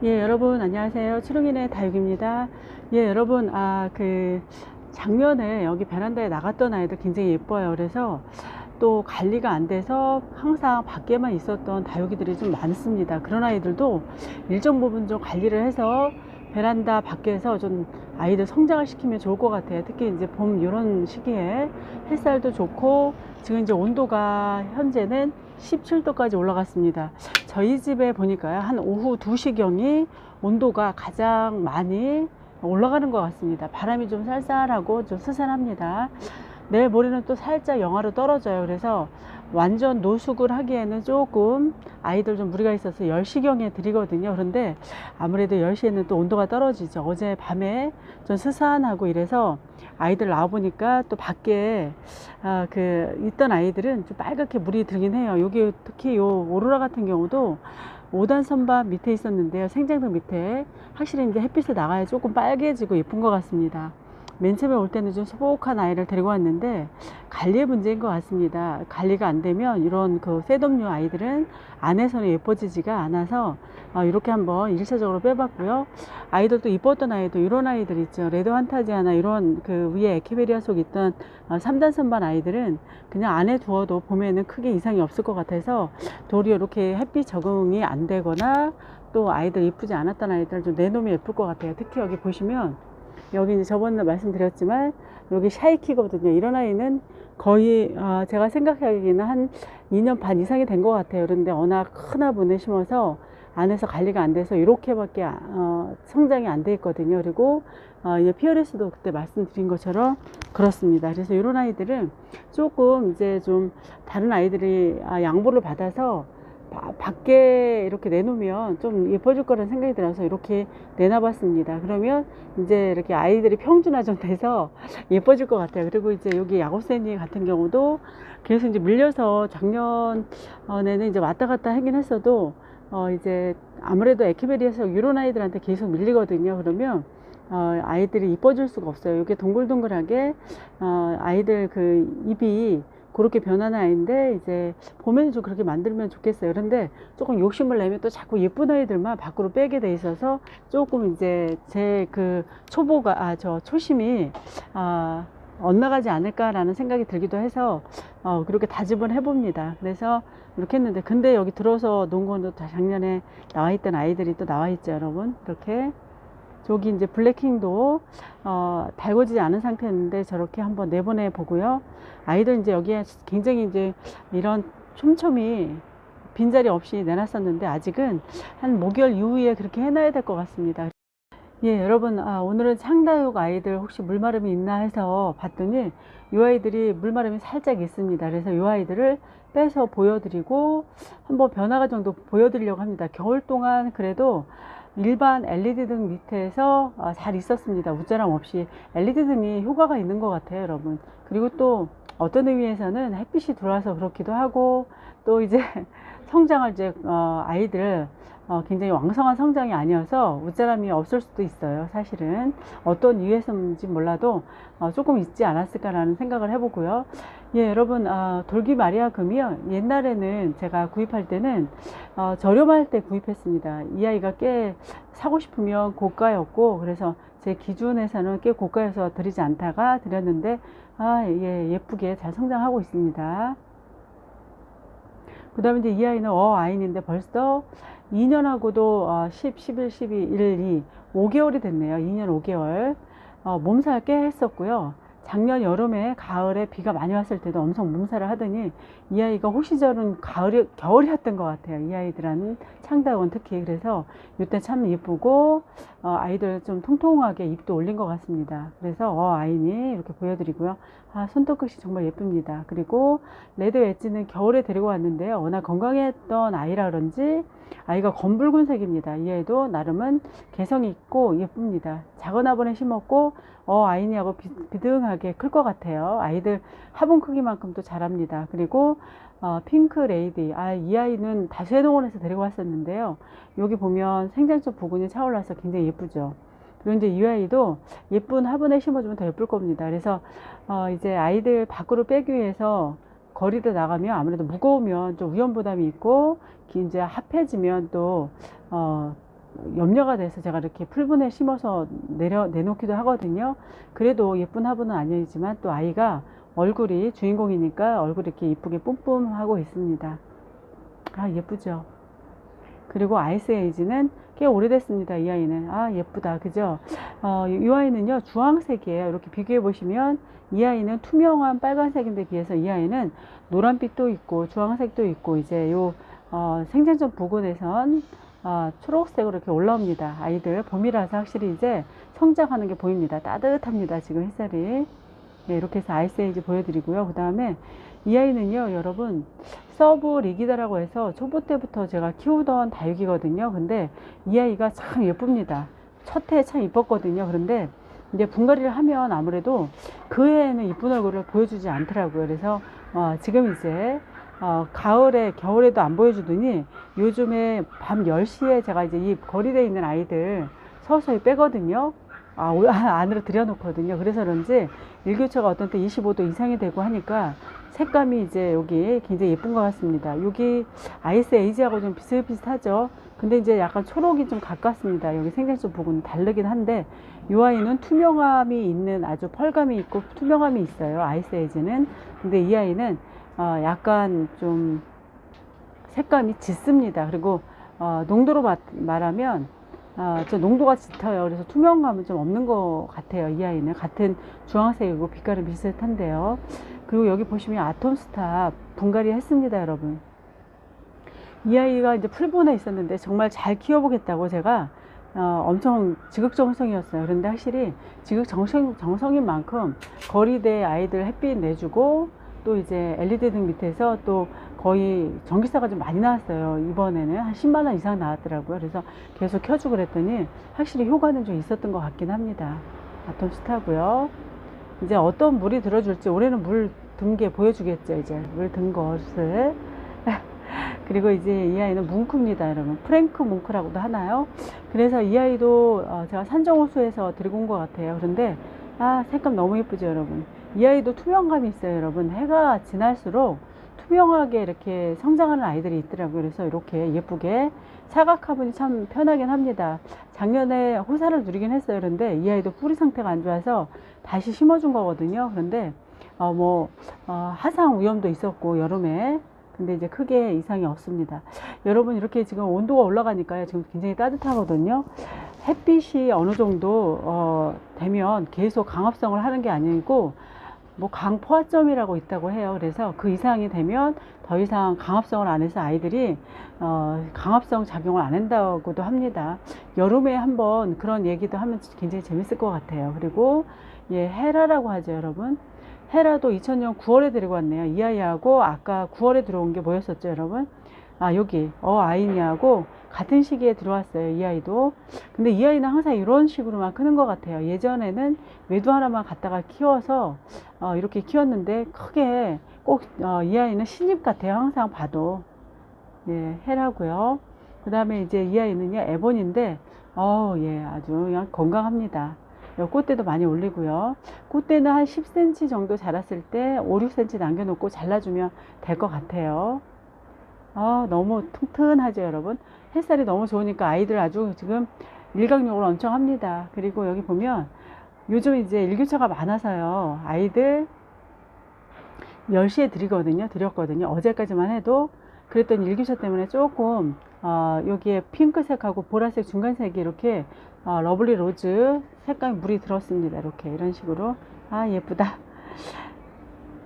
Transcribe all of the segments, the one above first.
예, 여러분 안녕하세요. 추릉인의 다육입니다. 예, 여러분 작년에 여기 베란다에 나갔던 아이들 굉장히 예뻐요. 그래서 또 관리가 안 돼서 항상 밖에만 있었던 다육이들이 좀 많습니다. 그런 아이들도 일정 부분 좀 관리를 해서 베란다 밖에서 좀 아이들 성장을 시키면 좋을 것 같아요. 특히 이제 봄 이런 시기에 햇살도 좋고, 지금 이제 온도가 현재는 17도까지 올라갔습니다. 저희 집에 보니까요, 한 오후 2시경이 온도가 가장 많이 올라가는 것 같습니다. 바람이 좀 쌀쌀하고 좀 스산합니다. 내일 모레는 또 살짝 영하로 떨어져요. 그래서 완전 노숙을 하기에는 조금 아이들 좀 무리가 있어서 10시경에 드리거든요. 그런데 아무래도 10시에는 또 온도가 떨어지죠. 어제 밤에 좀 스산하고 이래서 아이들 나와보니까 또 밖에 있던 아이들은 좀 빨갛게 물이 들긴 해요. 여기 특히 요 오로라 같은 경우도 5단 선반 밑에 있었는데요. 생장등 밑에 확실히 이제 햇빛에 나가야 조금 빨개지고 예쁜 것 같습니다. 맨 처음에 올 때는 좀 소복한 아이를 데리고 왔는데 관리의 문제인 것 같습니다. 관리가 안 되면 이런 셋업류 아이들은 안에서는 예뻐지지가 않아서 이렇게 한번 1차적으로 빼봤고요. 아이들도 이뻤던 아이도 이런 아이들 있죠. 레드 환타지아나 이런 위에 에케베리아 속 있던 3단 선반 아이들은 그냥 안에 두어도 봄에는 크게 이상이 없을 것 같아서 도리어 이렇게 햇빛 적응이 안 되거나 또 아이들 이쁘지 않았던 아이들을 좀 내놓으면 예쁠 것 같아요. 특히 여기 보시면 여기 이제 저번에 말씀드렸지만 여기 샤이키거든요. 이런 아이는 거의 제가 생각하기에는 한 2년 반 이상이 된 것 같아요. 그런데 워낙 큰 화분에 심어서 안에서 관리가 안 돼서 이렇게밖에 성장이 안 돼 있거든요. 그리고 이 피어레스도 그때 말씀드린 것처럼 그렇습니다. 그래서 이런 아이들은 조금 이제 좀 다른 아이들이 양보를 받아서 밖에 이렇게 내놓으면 좀 예뻐질 거라는 생각이 들어서 이렇게 내놔봤습니다. 그러면 이제 이렇게 아이들이 평준화 좀 돼서 예뻐질 것 같아요. 그리고 이제 여기 야곱새니 같은 경우도 계속 이제 밀려서 작년에는 이제 왔다 갔다 하긴 했어도 이제 아무래도 에케베리에서 이런 아이들한테 계속 밀리거든요. 그러면 아이들이 이뻐질 수가 없어요. 이게 동글동글하게 아이들 입이 그렇게 변하는 아이인데 이제 봄에는 좀 그렇게 만들면 좋겠어요. 그런데 조금 욕심을 내면 또 자꾸 예쁜 아이들만 밖으로 빼게 돼 있어서 조금 이제 제 초심이 엇나가지 않을까라는 생각이 들기도 해서 그렇게 다짐을 해봅니다. 그래서 이렇게 했는데, 근데 여기 들어서 놓은 거는 작년에 나와 있던 아이들이 또 나와 있죠, 여러분. 이렇게 저기 이제 블랙킹도 달궈지지 않은 상태였는데 저렇게 한번 내보내 보고요. 아이들 이제 여기에 굉장히 이제 이런 촘촘히 빈자리 없이 내놨었는데 아직은 한 목요일 이후에 그렇게 해놔야 될 것 같습니다. 예, 여러분, 오늘은 상다육 아이들 혹시 물마름이 있나 해서 봤더니 이 아이들이 물마름이 살짝 있습니다. 그래서 이 아이들을 빼서 보여드리고 한번 변화가 정도 보여드리려고 합니다. 겨울 동안 그래도 일반 LED 등 밑에서 잘 있었습니다. 웃자람 없이. LED 등이 효과가 있는 것 같아요, 여러분. 그리고 또 어떤 의미에서는 햇빛이 들어와서 그렇기도 하고, 또 이제 성장을 이제 아이들 굉장히 왕성한 성장이 아니어서 웃자람이 없을 수도 있어요. 사실은 어떤 이유에서인지 몰라도 조금 있지 않았을까라는 생각을 해보고요. 예, 여러분, 돌기 마리아금이요, 옛날에는 제가 구입할 때는 저렴할 때 구입했습니다. 이 아이가 꽤 사고 싶으면 고가였고, 그래서 제 기준에서는 꽤 고가여서 드리지 않다가 드렸는데 예, 예쁘게 잘 성장하고 있습니다. 그 다음에 이제 이 아이는 아이인데 벌써 2년하고도 10, 11, 12, 1, 2, 5개월이 됐네요. 2년 5개월. 몸살 꽤 했었고요. 작년 여름에 가을에 비가 많이 왔을 때도 엄청 몸살을 하더니 이 아이가 호시절은 겨울이었던 것 같아요. 이 아이들은 창다원 특히. 그래서 이때 참 예쁘고 아이들 좀 통통하게 입도 올린 것 같습니다. 그래서 아이니 이렇게 보여드리고요. 손톱끝이 정말 예쁩니다. 그리고 레드 웨지는 겨울에 데리고 왔는데요. 워낙 건강했던 아이라 그런지 아이가 검붉은색입니다. 이 아이도 나름은 개성이 있고 예쁩니다. 작은 화분에 심었고 아이니하고 비등하게 클 것 같아요. 아이들 화분 크기만큼 또 자랍니다. 그리고 핑크 레이디, 이 아이는 다수해동원에서 데리고 왔었는데요. 여기 보면 생장점 부근이 차올라서 굉장히 예쁘죠. 그리고 이제 이 아이도 예쁜 화분에 심어주면 더 예쁠 겁니다. 그래서 이제 아이들 밖으로 빼기 위해서 거리를 나가면 아무래도 무거우면 좀 위험 부담이 있고 이제 합해지면 또 염려가 돼서 제가 이렇게 풀분에 심어서 내놓기도 하거든요. 그래도 예쁜 화분은 아니지만 또 아이가 얼굴이 주인공이니까 얼굴이 이렇게 이쁘게 뿜뿜하고 있습니다. 아, 예쁘죠? 그리고 아이스에이지는 꽤 오래됐습니다. 이 아이는. 아, 예쁘다. 그죠? 이 아이는요, 주황색이에요. 이렇게 비교해 보시면 이 아이는 투명한 빨간색인데 비해서 이 아이는 노란빛도 있고 주황색도 있고 이제 요 생장점 부근에선 초록색으로 이렇게 올라옵니다. 아이들 봄이라서 확실히 이제 성장하는 게 보입니다. 따뜻합니다. 지금 햇살이. 네, 이렇게 해서 아이스에이지 보여드리고요. 그 다음에 이 아이는요, 여러분, 서브 리기다라고 해서 초보 때부터 제가 키우던 다육이거든요. 근데 이 아이가 참 예쁩니다. 첫 해에 참 이뻤거든요. 그런데 이제 분갈이를 하면 아무래도 그 해에는 이쁜 얼굴을 보여주지 않더라고요. 그래서 지금 이제 가을에 겨울에도 안 보여주더니 요즘에 밤 10시에 제가 이제 이 거리대에 있는 아이들 서서히 빼거든요. 안으로 들여놓거든요. 그래서 그런지 일교차가 어떤 때 25도 이상이 되고 하니까 색감이 이제 여기 굉장히 예쁜 것 같습니다. 여기 아이스 에이지하고 좀 비슷비슷하죠. 근데 이제 약간 초록이 좀 가깝습니다. 여기 생장점 부분은 다르긴 한데 이 아이는 투명함이 있는 아주 펄감이 있고 투명함이 있어요. 아이스 에이지는. 근데 이 아이는 약간 좀 색감이 짙습니다. 그리고 농도로 말하면 저 농도가 짙어요. 그래서 투명감은 좀 없는 것 같아요. 이 아이는 같은 주황색이고 빛깔은 비슷한데요. 그리고 여기 보시면 아톰스타 분갈이 했습니다, 여러분. 이 아이가 이제 풀분에 있었는데 정말 잘 키워보겠다고 제가 엄청 지극정성이었어요. 그런데 확실히 지극정성인 만큼 거리대 아이들 햇빛 내주고 또 이제 LED 등 밑에서 또 거의 전기세가 좀 많이 나왔어요. 이번에는 한 10만원 이상 나왔더라고요. 그래서 계속 켜주고 그랬더니 확실히 효과는 좀 있었던 것 같긴 합니다. 아톰스타고요. 이제 어떤 물이 들어줄지 올해는 물 든 게 보여주겠죠. 이제 물 든 것을. 그리고 이제 이 아이는 뭉크입니다, 여러분. 프랭크 뭉크라고도 하나요? 그래서 이 아이도 제가 산정호수에서 들고 온 것 같아요. 그런데 색감 너무 예쁘죠, 여러분. 이 아이도 투명감이 있어요, 여러분. 해가 지날수록 투명하게 이렇게 성장하는 아이들이 있더라고요. 그래서 이렇게 예쁘게 사각 화분이 참 편하긴 합니다. 작년에 호사를 누리긴 했어요. 그런데 이 아이도 뿌리 상태가 안 좋아서 다시 심어준 거거든요. 그런데 하상 위험도 있었고 여름에. 근데 이제 크게 이상이 없습니다. 여러분, 이렇게 지금 온도가 올라가니까요. 지금 굉장히 따뜻하거든요. 햇빛이 어느 정도 되면 계속 강합성을 하는 게 아니고 뭐 강포화점이라고 있다고 해요. 그래서 그 이상이 되면 더 이상 강합성을 안 해서 아이들이 강합성 작용을 안 한다고도 합니다. 여름에 한번 그런 얘기도 하면 굉장히 재밌을 것 같아요. 그리고 헤라라고 하죠, 여러분. 헤라도 2000년 9월에 데리고 왔네요. 이 아이하고 아까 9월에 들어온 게 뭐였었죠, 여러분? 여기 아이니하고 같은 시기에 들어왔어요. 이 아이도. 근데 이 아이는 항상 이런 식으로만 크는 것 같아요. 예전에는 외두 하나만 갖다가 키워서 이렇게 키웠는데 크게 꼭 이 아이는 신입 같아요. 항상 봐도. 헤라고요. 그 다음에 이제 이 아이는요, 에본인데 아주 그냥 건강합니다. 꽃대도 많이 올리고요. 꽃대는 한 10cm 정도 자랐을 때 5, 6cm 남겨놓고 잘라주면 될 것 같아요. 너무 튼튼하죠, 여러분. 햇살이 너무 좋으니까 아이들 아주 지금 일광욕을 엄청 합니다. 그리고 여기 보면 요즘 이제 일교차가 많아서요. 아이들 10시에 드렸거든요. 어제까지만 해도. 그랬더니 일교차 때문에 조금 여기에 핑크색하고 보라색 중간색이 이렇게 러블리 로즈 색감이 물이 들었습니다. 이렇게 이런 식으로. 예쁘다.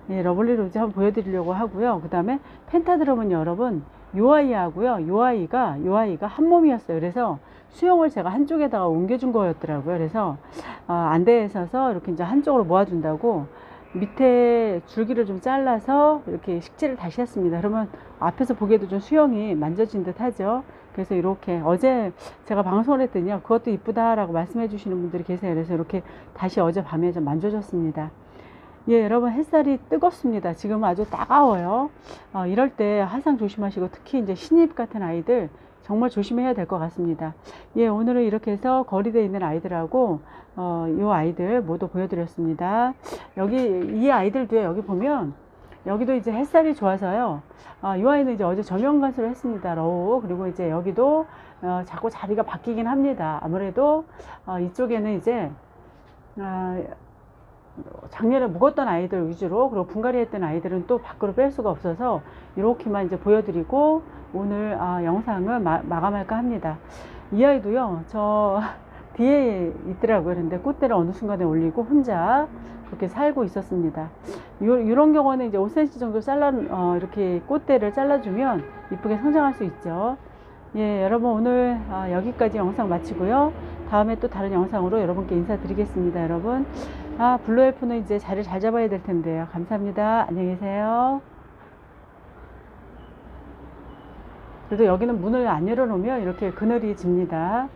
러블리 로즈 한번 보여드리려고 하고요. 그 다음에 펜타드럼은 여러분 요 아이하고요. 요 아이가 한 몸이었어요. 그래서 수영을 제가 한쪽에다가 옮겨준 거였더라고요. 그래서 안 돼 있어서 이렇게 이제 한쪽으로 모아준다고 밑에 줄기를 좀 잘라서 이렇게 식재를 다시 했습니다. 그러면 앞에서 보기에도 좀 수영이 만져진 듯 하죠. 그래서 이렇게 어제 제가 방송을 했더니요, 그것도 이쁘다라고 말씀해 주시는 분들이 계세요. 그래서 이렇게 다시 어젯밤에 좀 만져줬습니다. 여러분, 햇살이 뜨겁습니다. 지금 아주 따가워요. 이럴 때 항상 조심하시고 특히 이제 신입 같은 아이들 정말 조심해야 될 것 같습니다. 오늘은 이렇게 해서 거리대에 있는 아이들하고 이 아이들 모두 보여드렸습니다. 이 아이들도요, 여기 보면 여기도 이제 햇살이 좋아서요. 이 아이는 이제 어제 정형 관수를 했습니다. 러우. 그리고 이제 여기도 자꾸 자리가 바뀌긴 합니다. 아무래도 이쪽에는 이제 작년에 묵었던 아이들 위주로, 그리고 분갈이 했던 아이들은 또 밖으로 뺄 수가 없어서 이렇게만 이제 보여드리고 오늘 영상을 마감할까 합니다. 이 아이도요, 저 뒤에 있더라고요. 그런데 꽃대를 어느 순간에 올리고 혼자 그렇게 살고 있었습니다. 이런 경우는 이제 5cm 정도 이렇게 꽃대를 잘라주면 이쁘게 성장할 수 있죠. 예, 여러분 오늘 여기까지 영상 마치고요. 다음에 또 다른 영상으로 여러분께 인사드리겠습니다. 여러분, 블루엘프는 이제 자리를 잘 잡아야 될 텐데요. 감사합니다. 안녕히 계세요. 그래도 여기는 문을 안 열어놓으면 이렇게 그늘이 집니다.